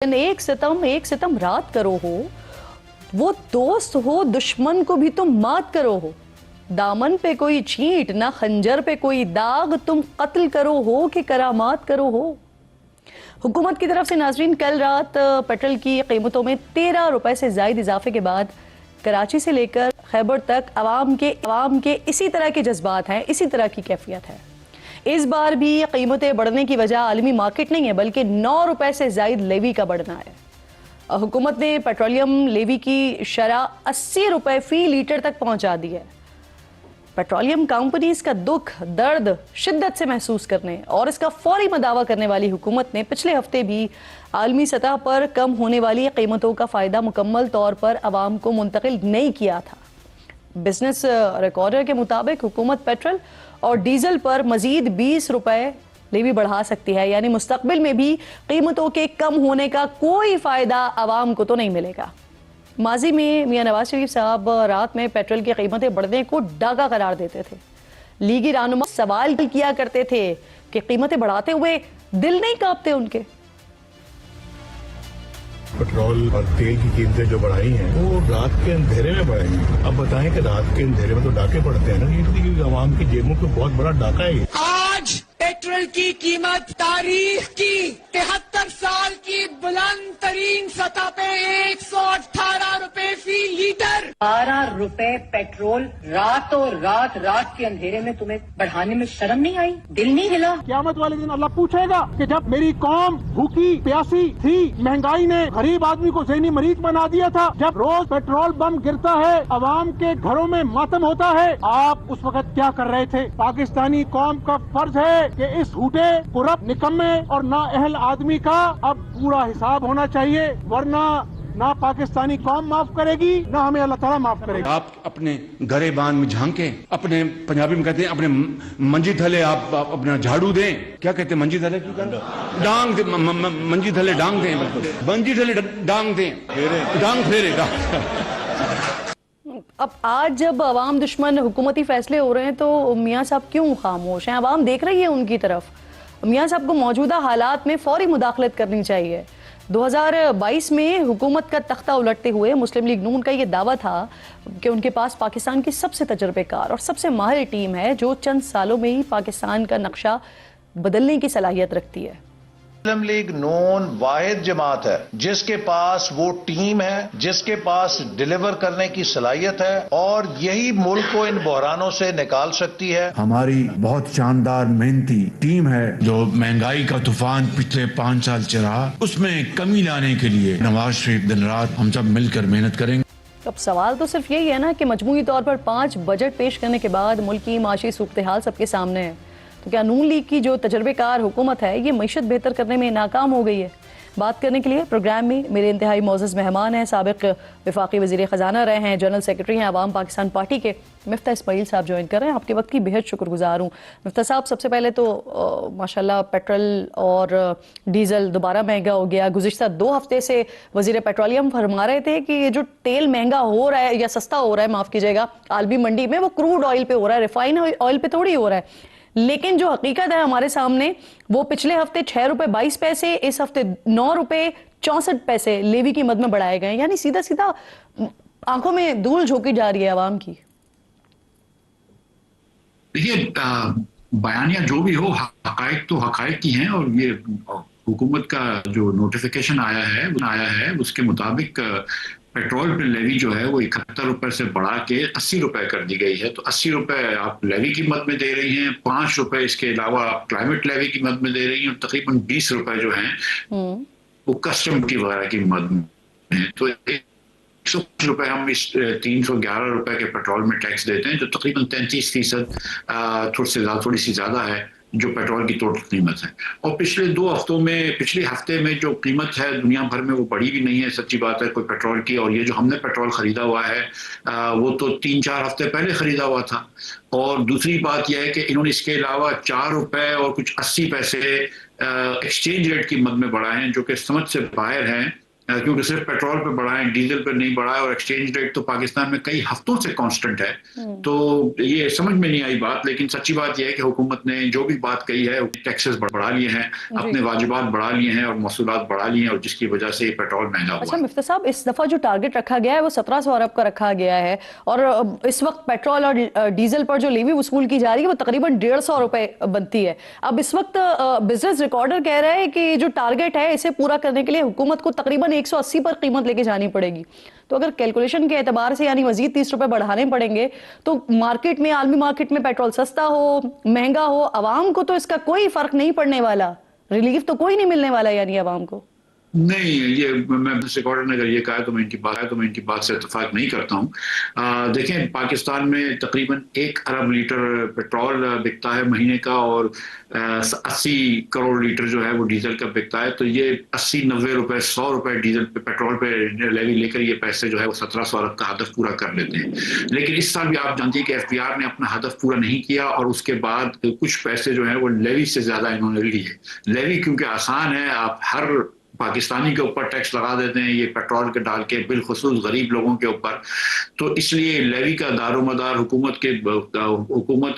एक सितम रात करो हो, वो दोस्त हो दुश्मन को भी तुम मात करो हो। दामन पे कोई छींट ना खंजर पे कोई दाग, तुम कत्ल करो हो कि करामात करो हो। हुकूमत की तरफ से नाजरीन कल रात पेट्रोल की कीमतों में 13 रुपए से ज्यादा इजाफे के बाद कराची से लेकर खैबर तक आवाम के इसी तरह के जज्बात हैं, इसी तरह की कैफियत है। इस बार भी कीमतें बढ़ने की वजह आलमी मार्केट नहीं है बल्कि 9 रुपए से ज्यादा लेवी का बढ़ना है। हुकूमत ने पेट्रोलियम लेवी की शरह 80 रुपए फी लीटर तक पहुंचा दी है। पेट्रोलियम कंपनीज का दुख दर्द शिद्दत से महसूस करने और इसका फौरी मदावा करने वाली हुकूमत ने पिछले हफ्ते भी आलमी सतह पर कम होने वाली कीमतों का फायदा मुकम्मल तौर पर आवाम को मुंतकिल नहीं किया था। बिजनेस रिकॉर्डर के मुताबिक हुकूमत पेट्रोल और डीजल पर मजीद 20 रुपए लेवी बढ़ा सकती है, यानी मुस्तकबिल में भी कीमतों के कम होने का कोई फायदा आवाम को तो नहीं मिलेगा। माजी में मियां नवाज शरीफ साहब रात में पेट्रोल की कीमतें बढ़ने को डाका करार देते थे। लीगी रहनुमा सवाल किया करते थे कि कीमतें बढ़ाते हुए दिल नहीं कांपते उनके। पेट्रोल और तेल की कीमतें जो बढ़ाई हैं वो रात के अंधेरे में बढ़ाई हैं। अब बताएं कि रात के अंधेरे में तो डाके पड़ते हैं ना, ये आवाम की जेबों को बहुत बड़ा डाका है। आज पेट्रोल की कीमत तारीख की 73 साल की बुलंद तरीन सतह पे 118 रुपए फी लीटर। 12 रुपए पेट्रोल रात के अंधेरे में तुम्हें बढ़ाने में शर्म नहीं आई, दिल नहीं हिला? क़यामत वाले दिन अल्लाह पूछेगा कि जब मेरी कौम भूखी प्यासी थी, महंगाई ने गरीब आदमी को ज़हनी मरीज बना दिया था, जब रोज पेट्रोल बम गिरता है, अवाम के घरों में मातम होता है, आप उस वक्त क्या कर रहे थे? पाकिस्तानी कौम का फर्ज है कि इस झूठे कुरप निकम्मे और नाअहल आदमी का अब पूरा हिसाब होना चाहिए, वरना ना पाकिस्तानी कौम माफ करेगी ना हमें अल्लाह ताला माफ करेगा। आप अपने गरेबान में झांके, अपने पंजाबी में कहते हैं अपने मंजी थले आप अपना झाड़ू दें। क्या कहते हैं मंजी थले? डांग दे, मंजी थले डांग दें, मंजी थले डांग दें, डांग फेरे। अब आज जब अवाम दुश्मन हुकूमती फैसले हो रहे हैं तो मियाँ साहब क्यों खामोश हैं? अवाम देख रही है उनकी तरफ। मियाँ साहब को मौजूदा हालात में फौरी मुदाखलत करनी चाहिए। 2022 में हुकूमत का तख्ता उलटते हुए मुस्लिम लीग नून का ये दावा था कि उनके पास पाकिस्तान की सबसे तजर्बेकार और सबसे माहिर टीम है जो चंद सालों में ही पाकिस्तान का नक्शा बदलने की सलाहियत रखती है। मुस्लिम लीग नून वाहिद जमात है जिसके पास वो टीम है, जिसके पास डिलीवर करने की सलाहियत है और यही मुल्क को इन बहरानों से निकाल सकती है। हमारी बहुत शानदार मेहनती टीम है जो महंगाई का तूफान पिछले 5 साल चला, उसमें कमी लाने के लिए नवाज शरीफ दिन रात हम सब मिलकर मेहनत करेंगे। अब सवाल तो सिर्फ यही है ना कि मजमूई तौर पर 5 बजट पेश करने के बाद मुल्क की माशी सूरत हाल सबके सामने है, तो क्या नून लीग की जो तजर्बेकार हुकूमत है ये मईशत बेहतर करने में नाकाम हो गई है? बात करने के लिए प्रोग्राम में मेरे इंतहाई मोअज़्ज़ज़ मेहमान हैं, साबिक वफाकी वज़ीर ख़जाना रहे हैं, जनरल सेक्रेटरी हैं अवाम पाकिस्तान पार्टी के मिफ्ता इस्माइल साहब ज्वाइन कर रहे हैं। आपके वक्त की बेहद शुक्रगुजार हूँ मिफ्ता साहब। सबसे पहले तो माशाल्लाह पेट्रोल और डीजल दोबारा महंगा हो गया। गुज़िश्ता 2 हफ्ते से वज़ीर पेट्रोलियम फरमा रहे थे कि ये जो तेल महंगा हो रहा है या सस्ता हो रहा है, माफ़ कीजिएगा, आलमी मंडी में वो क्रूड ऑयल पे हो रहा है, रिफाइन ऑयल पे थोड़ी हो रहा है। लेकिन जो हकीकत है हमारे सामने वो पिछले हफ्ते 6 रुपए 22 पैसे, इस हफ्ते 9 रुपए 64 पैसे लेवी की मद में बढ़ाए गए, यानी सीधा सीधा आंखों में धूल झोंकी जा रही है आवाम की। देखिए, बयानिया जो भी हो, हकायक तो हकायक ही हैं और ये हुकूमत का जो नोटिफिकेशन आया है उसके मुताबिक पेट्रोल पे लेवी जो है वो 71 रुपए से बढ़ा के 80 रुपए कर दी गई है। तो 80 रुपए आप लेवी की मद में दे रही हैं, 5 रुपए इसके अलावा आप क्लाइमेट लेवी की मद में दे रही हैं और तकरीबन 20 रुपए जो हैं वो कस्टम की वगैरह की मद में है। तो 100 रुपए हम इस 311 रुपए के पेट्रोल में टैक्स देते हैं, जो तकरीबन 33% थोड़ी सी ज्यादा है जो पेट्रोल की टोटल कीमत है। और पिछले हफ्ते में जो कीमत है दुनिया भर में वो बढ़ी भी नहीं है, सच्ची बात है, कोई पेट्रोल की। और ये जो हमने पेट्रोल खरीदा हुआ है वो तो 3-4 हफ्ते पहले खरीदा हुआ था। और दूसरी बात यह है कि इन्होंने इसके अलावा 4 रुपए और कुछ 80 पैसे एक्सचेंज रेट की मद में बढ़ाए हैं, जो कि समझ से बाहर हैं। क्योंकि सिर्फ पेट्रोल पे बढ़ा है, डीजल पे नहीं बढ़ा है, और एक्सचेंज रेट तो पाकिस्तान में कई हफ्तों से कांस्टेंट है। तो ये समझ में नहीं आई बात, लेकिन सच्ची बात यह है कि हुकूमत ने जो भी बात कही है, टैक्सेस बढ़ा लिए हैं, अपने वाजिबात बढ़ा लिए हैं और मसूलात बढ़ा लिए हैं, और जिसकी वजह से पेट्रोल महंगा हुआ अच्छा है। मिफ्ता साहब, इस दफा जो टारगेट रखा गया है वो 1700 अरब का रखा गया है, और इस वक्त पेट्रोल और डीजल पर जो लेवी वसूल की जा रही है वो तकरीबन 150 रुपए बनती है। अब इस वक्त बिजनेस रिकॉर्डर कह रहा है कि जो टारगेट है इसे पूरा करने के लिए हुकूमत को तकरीबन 180 पर कीमत लेके जानी पड़ेगी। तो अगर कैलकुलेशन के एतबार से यानी मजीद 30 रुपए बढ़ाने पड़ेंगे तो मार्केट में, आलमी मार्केट में पेट्रोल सस्ता हो महंगा हो, आवाम को तो इसका कोई फर्क नहीं पड़ने वाला, रिलीफ तो कोई नहीं मिलने वाला यानी आवाम को। नहीं, ये मैं रिकॉर्डर ने अगर ये कहा तो मैं इनकी बात से इत्तेफाक नहीं करता हूँ। देखें, पाकिस्तान में तकरीबन 1 अरब लीटर पेट्रोल बिकता है महीने का, और 80 करोड़ लीटर जो है वो डीजल का बिकता है। तो ये 80-90 रुपए 100 रुपए डीजल पे, पेट्रोल पे लेवी लेकर ये पैसे जो है वो 1700 अरब का हदफ पूरा कर लेते हैं। लेकिन इस साल भी आप जानते हैं कि एफबीआर ने अपना हदफ पूरा नहीं किया, और उसके बाद कुछ पैसे जो है वो लेवी से ज्यादा इन्होंने लिए। लेवी क्योंकि आसान है, आप हर पाकिस्तानी के ऊपर टैक्स लगा देते हैं, ये पेट्रोल के डाल के, बिलखुसूस गरीब लोगों के ऊपर। तो इसलिए लेवी का दारोमदार हुकूमत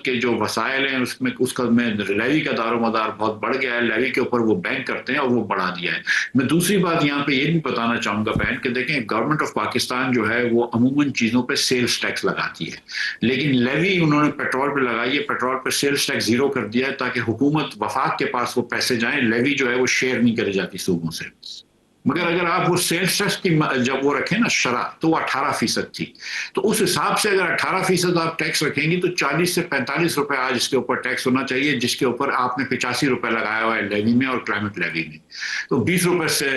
के जो वसाइल हैं उसमें लेवी का दारोमदार बहुत बढ़ गया है। लेवी के ऊपर वो बैंक करते हैं और वो बढ़ा दिया है। मैं दूसरी बात यहाँ पे ये भी बताना चाहूंगा बहन कि देखें, गवर्नमेंट ऑफ पाकिस्तान जो है वो अमूमन चीजों पे सेल्स टैक्स लगाती है, लेकिन लेवी उन्होंने पेट्रोल पे लगाई है, पेट्रोल पे सेल्स टैक्स 0 कर दिया है ताकि हुकूमत वफाक के पास वो पैसे जाएं। लेवी जो है वो शेयर नहीं करी जाती सूबों से। मगर अगर आप वो सेल्स टैक्स की जब वो रखें ना शरह, तो वो 18% थी। तो उस हिसाब से अगर 18% आप टैक्स रखेंगी तो 40 से 45 रुपए आज इसके ऊपर टैक्स होना चाहिए, जिसके ऊपर आपने 85 रुपए लगाया हुआ है लेवी में और क्लाइमेट लेवी में। तो 20 रुपए से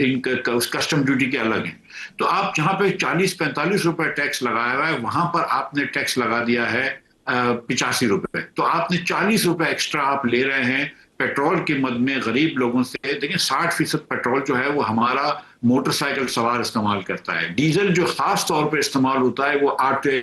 इनका कस्टम ड्यूटी के अलग है। तो आप जहां पे 40-45 रुपए टैक्स लगाया हुआ है, वहां पर आपने टैक्स लगा दिया है 85 रुपए। तो आपने 40 रुपए एक्स्ट्रा आप ले रहे हैं पेट्रोल की मद में गरीब लोगों से। देखिए, 60% पेट्रोल जो है वो हमारा मोटरसाइकिल सवार इस्तेमाल करता है। डीजल जो खास तौर पे इस्तेमाल होता है वो आटे,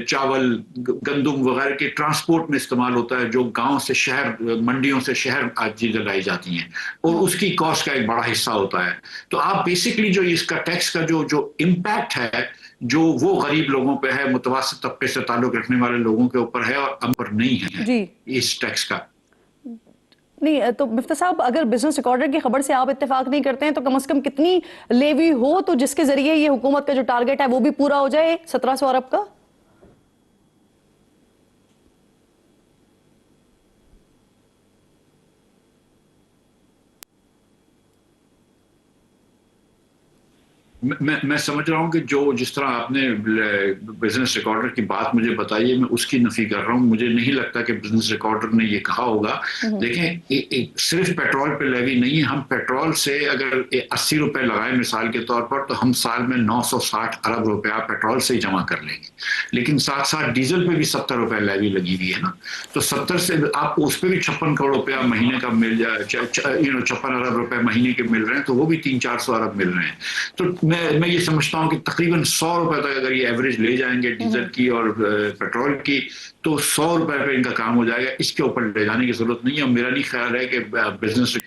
चावल, गंदुम वगैरह के ट्रांसपोर्ट में इस्तेमाल होता है, जो गांव से शहर, मंडियों से शहर चीजें लाई जाती हैं, और उसकी कॉस्ट का एक बड़ा हिस्सा होता है। तो आप बेसिकली जो इसका टैक्स का जो इम्पैक्ट है, जो वो गरीब लोगों पे है, मुतवस्सित तबके से ताल्लुक रखने वाले लोगों के ऊपर है, और हम पर नहीं है इस टैक्स का। नहीं तो मिफ्ता साहब, अगर बिजनेस रिकॉर्डर की खबर से आप इत्तेफाक नहीं करते हैं तो कम से कम कितनी लेवी हो तो जिसके जरिए ये हुकूमत का जो टारगेट है वो भी पूरा हो जाए 1700 अरब का? मैं समझ रहा हूँ कि जो जिस तरह आपने बिजनेस रिकॉर्डर की बात मुझे बताई है, मैं उसकी नफी कर रहा हूँ। मुझे नहीं लगता कि बिजनेस रिकॉर्डर ने ये कहा होगा। देखें, सिर्फ पेट्रोल पे लेवी नहीं है। हम पेट्रोल से अगर 80 रुपए लगाए मिसाल के तौर पर, तो हम साल में 960 अरब रुपया पेट्रोल से ही जमा कर लेंगे। लेकिन साथ साथ डीजल पे भी 70 रुपए लेवी लगी हुई है ना, तो 70 से आपको उस पर भी 56 करोड़ रुपया महीने का मिल जाए, 56 अरब रुपए महीने के मिल रहे हैं, तो वो भी 300-400 अरब मिल रहे हैं। तो मैं ये समझता हूँ कि तकरीबन 100 रुपए तक अगर ये एवरेज ले जाएंगे डीजल की और पेट्रोल की, तो 100 रुपए पे इनका काम हो जाएगा। इसके ऊपर ले जाने की जरूरत नहीं है। और मेरा नहीं ख्याल है कि बिजनेस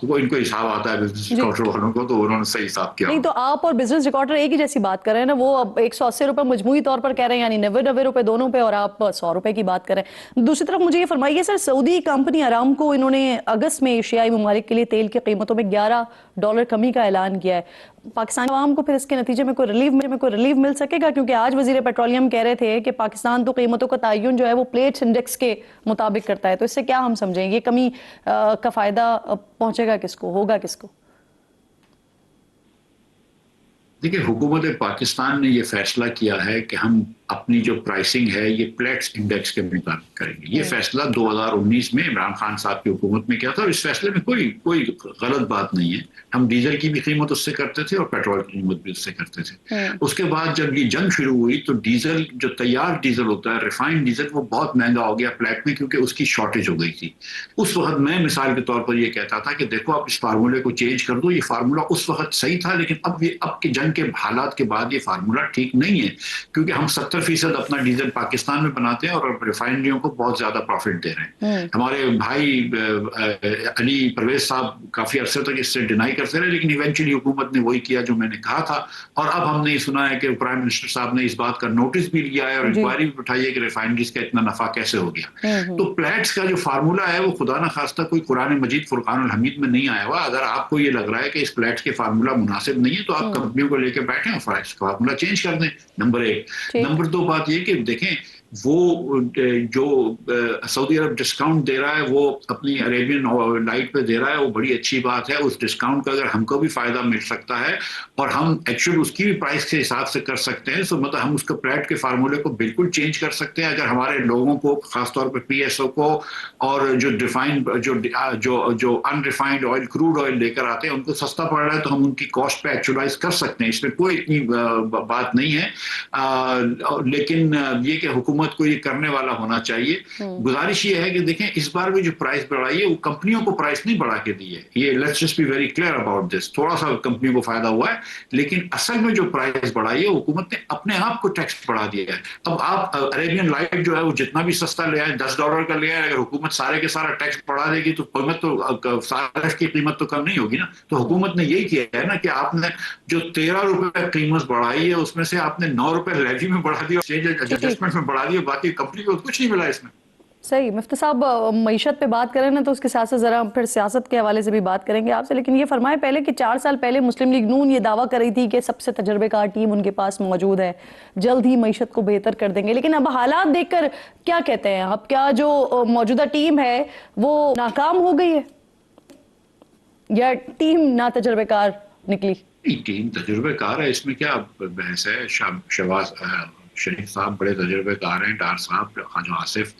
को इनको हिसाब आता है बिजनेस रिकॉर्डर वालों को, तो उन्होंने सही हिसाब किया। नहीं तो आप और बिजनेस रिकॉर्डर एक ही जैसी बात कर रहे हैं ना। वो अब 180 रुपए मजमूई तौर पर कह रहे हैं, यानी 90 रुपए दोनों पे, और आप 100 रुपए की बात कर रहे हैं। दूसरी तरफ मुझे ये फरमाइए सर, सऊदी कंपनी अरामको, इन्होंने अगस्त में एशियाई ममालिक के लिए तेल की कीमतों में $11 कमी का ऐलान किया है। पाकिस्तान आवाम को फिर इसके नतीजे में कोई रिलीफ मिल सकेगा? क्योंकि आज वजीर पेट्रोलियम कह रहे थे कि पाकिस्तान तो कीमतों का तयन जो है वो प्लेट्स इंडेक्स के मुताबिक करता है। तो इससे क्या हम समझें, ये कमी का फायदा पहुंचेगा किसको, होगा किसको? देखिए, हुकूमत पाकिस्तान ने ये फैसला किया है कि हम अपनी जो प्राइसिंग है ये प्लेट्स इंडेक्स के मुताबिक करेंगे। ये फैसला 2019 में इमरान खान साहब की हुकूमत में किया था, और इस फैसले में कोई गलत बात नहीं है। हम डीजल की भी कीमत उससे करते थे और पेट्रोल की कीमत भी उससे करते थे। उसके बाद जब ये जंग शुरू हुई तो डीजल, जो तैयार डीजल होता है, रिफाइंड डीजल, वो बहुत महंगा हो गया प्लेट में, क्योंकि उसकी शॉर्टेज हो गई थी। उस वक्त मैं मिसाल के तौर पर ये कहता था कि देखो, आप इस फार्मूले को चेंज कर दो। ये फार्मूला उस वक्त सही था, लेकिन अब के जंग के हालात के बाद ये फार्मूला ठीक नहीं है, क्योंकि हम 70 70% अपना डीजल पाकिस्तान में बनाते हैं और रिफाइनरियों को बहुत ज्यादा प्रॉफिट दे रहे हैं। हमारे भाई अली परवेज साहब काफी अरसे तक इससे डिनाई करते रहे, लेकिन इवेंचुअली हुकूमत ने वही किया जो मैंने कहा था। और अब हमने सुना है कि प्राइम मिनिस्टर साहब ने इस बात का नोटिस भी लिया है और इंक्वायरी भी उठाई है कि रिफाइनरीज का इतना नफा कैसे हो गया। तो प्लेट्स का जो फार्मूला है वो खुदा न खास्ता कोई कुरान मजीद फुरकानुल हमीद में नहीं आया हुआ। अगर आपको ये लग रहा है कि इस प्लेट्स के फार्मूला मुनासिब नहीं है तो आप कंपनियों को लेकर बैठे और फार्मूला चेंज कर दें, नंबर 1। नंबर 2 बात ये कि देखें वो जो सऊदी अरब डिस्काउंट दे रहा है वो अपनी अरेबियन लाइट पे दे रहा है, वो बड़ी अच्छी बात है। उस डिस्काउंट का अगर हमको भी फायदा मिल सकता है और हम एक्चुअल उसकी भी प्राइस के हिसाब से कर सकते हैं, तो मतलब हम उसके प्लेट के फार्मूले को बिल्कुल चेंज कर सकते हैं। अगर हमारे लोगों को खासतौर पर PSO को और जो डिफाइंड जो अनरिफाइंड ऑयल, क्रूड ऑयल लेकर आते हैं उनको सस्ता पड़ रहा है तो हम उनकी कॉस्ट पे एक्चुअलाइज कर सकते हैं, इसमें कोई इतनी बात नहीं है। लेकिन ये कि हुकूमत को ये करने वाला होना चाहिए। गुजारिश ये है कि देखें इस बार भी जो प्राइस बढ़ाई है वो कंपनियों को प्राइस नहीं बढ़ा के दी है, ये let's just be very clear about this. थोड़ा सा कंपनियों को फायदा हुआ है, लेकिन असल में जो प्राइस बढ़ाई है हुकूमत ने अपने आप को टैक्स बढ़ा दिया है। अब आप अरेबियन लाइट जो है वो जितना भी सस्ता ले आए, $10 का ले आए, अगर हुकूमत सारे के सारा टैक्स बढ़ा देगी तो कीमत तो सारे की कीमत तो कम नहीं होगी ना। तो हुकूमत ने यही किया है ना कि आपने जो ₹13 कीमत बढ़ाई है उसमें से आपने ₹9 लेवी में बढ़ा दिया, एडजस्टमेंट में बढ़ा दिया, बाकी कंपनी को कुछ नहीं मिला इसमें। सही। मुफ्ती साहब मईशत पे बात करें ना तो उसके साथ साथ जरा फिर सियासत के हवाले से भी बात करेंगे आपसे, लेकिन ये फरमाए पहले कि 4 साल पहले मुस्लिम लीग नून ये दावा कर रही थी कि सबसे तजर्बेकार टीम उनके पास मौजूद है, जल्द ही मईशत को बेहतर कर देंगे, लेकिन अब हालात देखकर क्या कहते हैं आप, क्या जो मौजूदा टीम है वो नाकाम हो गई है या टीम ना तजर्बेकार निकली? टीम तजुर्बेकार है, इसमें क्या बहस है। शहबाज शरीफ साहब बड़े तजुर्बेकार हैं, डार साहब, ख्वाजा आसिफ,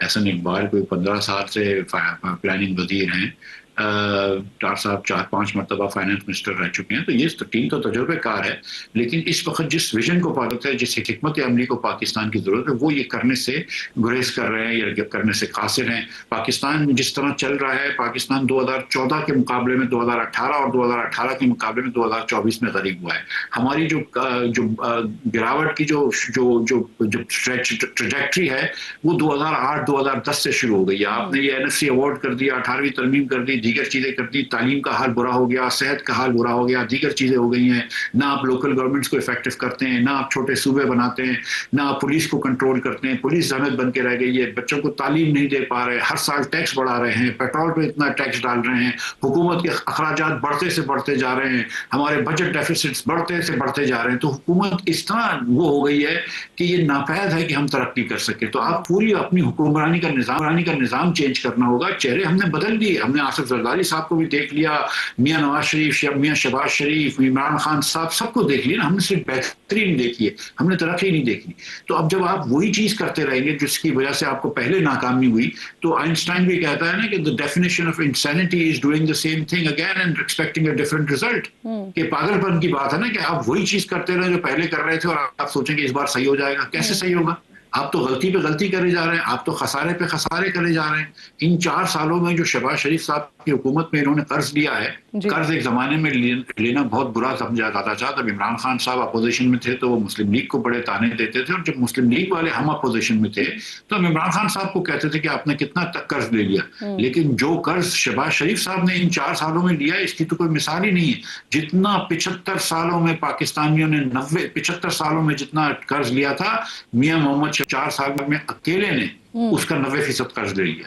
एहसन इकबाल कोई 15 साल से प्लानिंग वजीर हैं, डार साहब 4-5 मरतबा फाइनेंस मिनिस्टर रह चुके हैं। तो ये टीम तो तजुर्बेकार है, लेकिन इस वक्त जिस विजन को पाकिस्तान है, जिस हिकमत अमली को पाकिस्तान की जरूरत है वो ये करने से गुरेज कर रहे हैं या करने से कासिर हैं। पाकिस्तान जिस तरह चल रहा है, पाकिस्तान 2014 के मुकाबले में 2018 और 2018 के मुकाबले में 2024 में गरीब हुआ है। हमारी जो गिरावट की जो ट्रेजेक्ट्री है वो 2008-2010 से शुरू हो गई है। आपने ये NFC अवार्ड कर दिया, 18वीं तरमीम कर दी, दीगर चीजें कर दी, तालीम का हाल बुरा हो गया, सेहत का हाल बुरा हो गया, दीगर चीजें हो गई हैं। ना आप लोकल गवर्नमेंट्स को इफेक्टिव करते हैं, ना आप छोटे सूबे बनाते हैं, ना आप पुलिस को कंट्रोल करते हैं, पुलिस जहमत बन के रह गई है, बच्चों को तालीम नहीं दे पा रहे, हर साल टैक्स बढ़ा रहे हैं, पेट्रोल पे इतना टैक्स डाल रहे हैं, हुकूमत के अखराजात बढ़ते से बढ़ते जा रहे हैं, हमारे बजट डेफिसिट्स बढ़ते से बढ़ते जा रहे हैं। तो हुकूमत इस तरह वो हो गई है कि ये नापैद है कि हम तरक्की कर सके। तो आप पूरी अपनी हुक्मरानी का निज़ाम चेंज करना होगा। चेहरे हमने बदल दिए, हमने आसिफ जरदारी साहब को भी देख लिया, मियां नवाज शरीफ, मियां शहबाज शरीफ, इमरान खान साहब, सबको देख लिया ना। हमने सिर्फ बेहतरीन देखी है, हमने तरक्की नहीं देखी। तो अब जब आप वही चीज करते रहेंगे जिसकी वजह से आपको पहले नाकामी हुई, तो आइंस्टाइन भी कहता है ना कि the definition of insanity is doing the same thing again and expecting a different result. कि पागलपन की बात है ना कि आप वही चीज करते रहे जो पहले कर रहे थे और आप सोचेंगे इस बार सही हो जाएगा। कैसे सही होगा? आप तो गलती पे गलती करे जा रहे हैं, आप तो खसारे पे खसारे करे जा रहे हैं। इन 4 सालों में जो शहबाज शरीफ साहब की हुकूमत में इन्होंने कर्ज लिया है, कर्ज एक जमाने में लेना बहुत बुरा समझा जाता था। जब इमरान खान साहब अपोजिशन में थे तो वो मुस्लिम लीग को बड़े ताने देते थे, और जब मुस्लिम लीग वाले हम अपोजिशन में थे तो हम इमरान खान साहब को कहते थे कि आपने कितना तक कर्ज ले लिया। लेकिन जो कर्ज शहबाज शरीफ साहब ने इन 4 सालों में लिया इसकी तो कोई मिसाल ही नहीं है। जितना 75 सालों में पाकिस्तानियों ने 75 सालों में जितना कर्ज लिया था, मियां मोहम्मद 4 साल में अकेले ने उसका 90% कर्ज ले लिया।